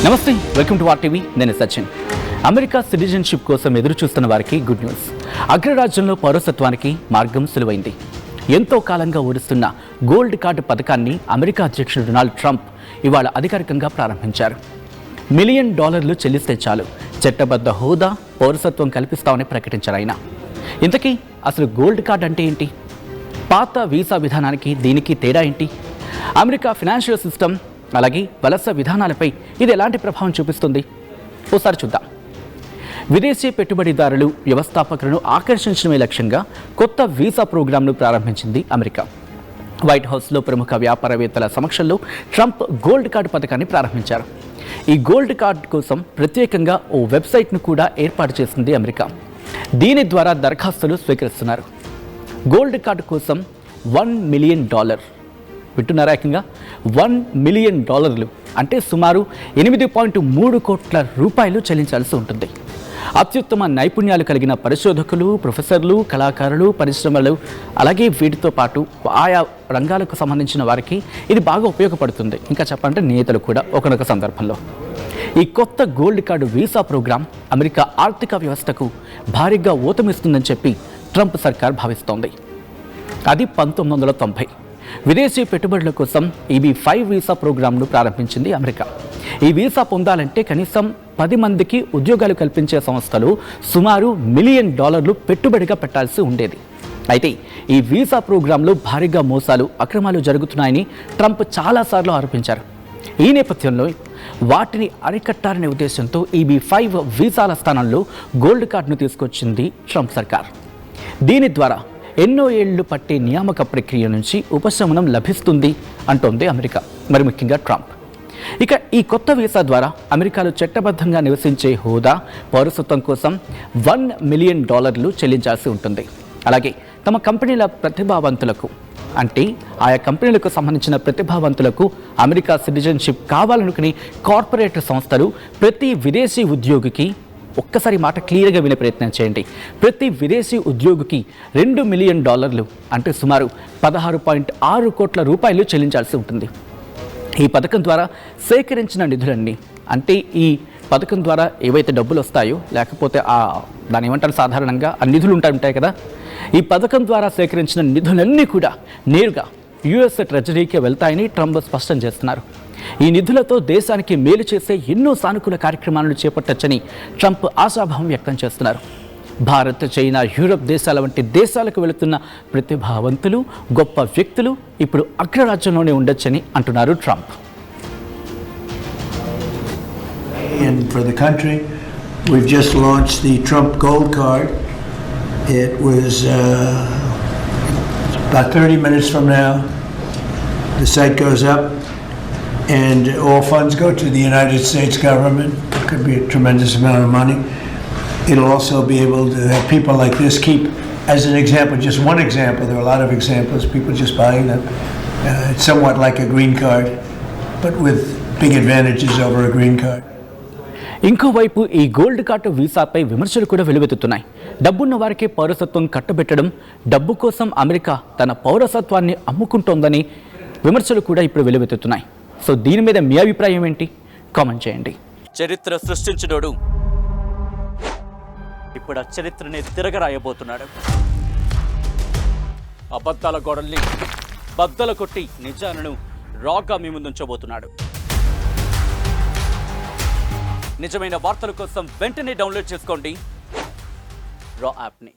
నమస్తే, welcome to RTV. నేను Sachin. America citizenship కోసం ఎదురు చూస్తున్న వారికి గుడ్ న్యూస్. అగ్రరాజ్యంలో పౌరసత్వానికి మార్గం సులువైంది. ఎంతో కాలంగా ఊరుస్తున్న గోల్డ్ కార్డు పథకాన్ని అమెరికా అధ్యక్షుడు డొనాల్డ్ ట్రంప్ ఇవాళ అధికారికంగా ప్రారంభించారు. $1 మిలియన్ చెల్లిస్తే చాలు చట్టబద్ధ హోదా, పౌరసత్వం కల్పిస్తామని ప్రకటించారు ఆయన. ఇంతకీ అసలు గోల్డ్ కార్డ్ అంటే ఏంటి? పాత వీసా విధానానికి దీనికి తేడా ఏంటి? అమెరికా ఫైనాన్షియల్ సిస్టమ్ అలాగే వలస విధానాలపై ఇది ఎలాంటి ప్రభావం చూపిస్తుంది? ఓసారి చూద్దాం. విదేశీ పెట్టుబడిదారులు, వ్యవస్థాపకులను ఆకర్షించడమే లక్ష్యంగా కొత్త వీసా ప్రోగ్రాంను ప్రారంభించింది అమెరికా. వైట్ హౌస్లో ప్రముఖ వ్యాపారవేత్తల సమక్షంలో ట్రంప్ గోల్డ్ కార్డు పథకాన్ని ప్రారంభించారు. ఈ గోల్డ్ కార్డు కోసం ప్రత్యేకంగా ఓ వెబ్సైట్ను కూడా ఏర్పాటు చేసింది అమెరికా. దీని ద్వారా దరఖాస్తులు స్వీకరిస్తున్నారు. గోల్డ్ కార్డు కోసం $1 మిలియన్, వింటున్నారా, ఏకంగా $1 మిలియన్ అంటే సుమారు 8.3 కోట్ల రూపాయలు చెల్లించాల్సి ఉంటుంది. అత్యుత్తమ నైపుణ్యాలు కలిగిన పరిశోధకులు, ప్రొఫెసర్లు, కళాకారులు, పరిశ్రమలు, అలాగే వీటితో పాటు ఆయా రంగాలకు సంబంధించిన వారికి ఇది బాగా ఉపయోగపడుతుంది. ఇంకా చెప్పాలంటే నేతలు కూడా ఒకనొక సందర్భంలో. ఈ కొత్త gold card visa programme America ఆర్థిక వ్యవస్థకు భారీగా ఊతమిస్తుందని చెప్పి ట్రంప్ సర్కార్ భావిస్తోంది. అది 1990 విదేశీ పెట్టుబడుల కోసం EB-5 వీసా ప్రోగ్రాంను ప్రారంభించింది అమెరికా. ఈ వీసా పొందాలంటే కనీసం 10 మందికి ఉద్యోగాలు కల్పించే సంస్థలు సుమారు $1 మిలియన్ పెట్టుబడిగా పెట్టాల్సి ఉండేది. అయితే ఈ వీసా ప్రోగ్రాంలో భారీగా మోసాలు, అక్రమాలు జరుగుతున్నాయని ట్రంప్ చాలాసార్లు ఆరోపించారు. ఈ నేపథ్యంలో వాటిని అరికట్టాలనే ఉద్దేశంతో EB-5 వీసాల స్థానంలో గోల్డ్ కార్డును తీసుకొచ్చింది ట్రంప్ సర్కార్. దీని ద్వారా ఎన్నో ఏళ్లు పట్టే నియామక ప్రక్రియ నుంచి ఉపశమనం లభిస్తుంది అంటోంది అమెరికా, మరి ముఖ్యంగా ట్రంప్. ఇక ఈ కొత్త వీసా ద్వారా అమెరికాలో చట్టబద్ధంగా నివసించే హోదా, పౌరసత్వం కోసం $1 మిలియన్ చెల్లించాల్సి ఉంటుంది. అలాగే తమ కంపెనీల ప్రతిభావంతులకు, అంటే ఆయా కంపెనీలకు సంబంధించిన ప్రతిభావంతులకు అమెరికా సిటిజన్షిప్ కావాలనుకునే కార్పొరేట్ సంస్థలు ప్రతి విదేశీ ఉద్యోగికి, ఒక్కసారి మాట క్లియర్గా వినే ప్రయత్నం చేయండి, ప్రతి విదేశీ ఉద్యోగికి $2 మిలియన్ అంటే సుమారు 16.6 కోట్ల రూపాయలు చెల్లించాల్సి ఉంటుంది. ఈ పథకం ద్వారా సేకరించిన నిధులన్నీ, అంటే ఈ పథకం ద్వారా ఏవైతే డబ్బులు వస్తాయో, లేకపోతే దాని ఏమంటారు సాధారణంగా ఆ నిధులు ఉంటాయి కదా, ఈ పథకం ద్వారా సేకరించిన నిధులన్నీ కూడా నేరుగా US ట్రెజరీకి వెళ్తాయని ట్రంప్ స్పష్టం చేస్తున్నారు. ఈ నిధులతో దేశానికి మేలు చేసే ఎన్నో సానుకూల కార్యక్రమాలను చేపట్టొచ్చని ట్రంప్ ఆశాభావం వ్యక్తం చేస్తున్నారు. భారత్, చైనా, యూరప్ దేశాల వంటి దేశాలకు వెళుతున్న ప్రతిభావంతులు, గొప్ప వ్యక్తులు ఇప్పుడు అగ్రరాజ్యంలోనే ఉండొచ్చని అంటున్నారు Trump. And for the country, we've just launched the Trump Gold Card. It was about 30 minutes from now. The site goes up, and all funds go to the United States government. It could be a tremendous amount of money. It'll also be able to have people like this keep, as an example, just one example, there are a lot of examples, people just buying them. It's somewhat like a green card, but with big advantages over a green card. ఇంకోవైపు ఈ gold card వీసాపై విమర్శలు కూడా వెలువెత్తుతున్నాయి. డబ్బున్న వారికి పౌరసత్వం కట్టబెట్టడం, డబ్బు కోసం America తన పౌరసత్వాన్ని అమ్ముకుంటోందని విమర్శలు కూడా ఇప్పుడు వెలువెత్తుతున్నాయి. సో దీని మీద మీ అభిప్రాయం ఏంటి? కామెంట్ చేయండి. చరిత్ర సృష్టించినోడు ఇప్పుడు ఆ చరిత్రని తిరగరాయబోతున్నాడు. అబద్ధాల గోడల్ని బద్దలు కొట్టి నిజాలను రాగా మీ ముందుంచబోతున్నాడు. నిజమైన వార్తల కోసం వెంటనే డౌన్లోడ్ చేసుకోండి రా యాప్ని.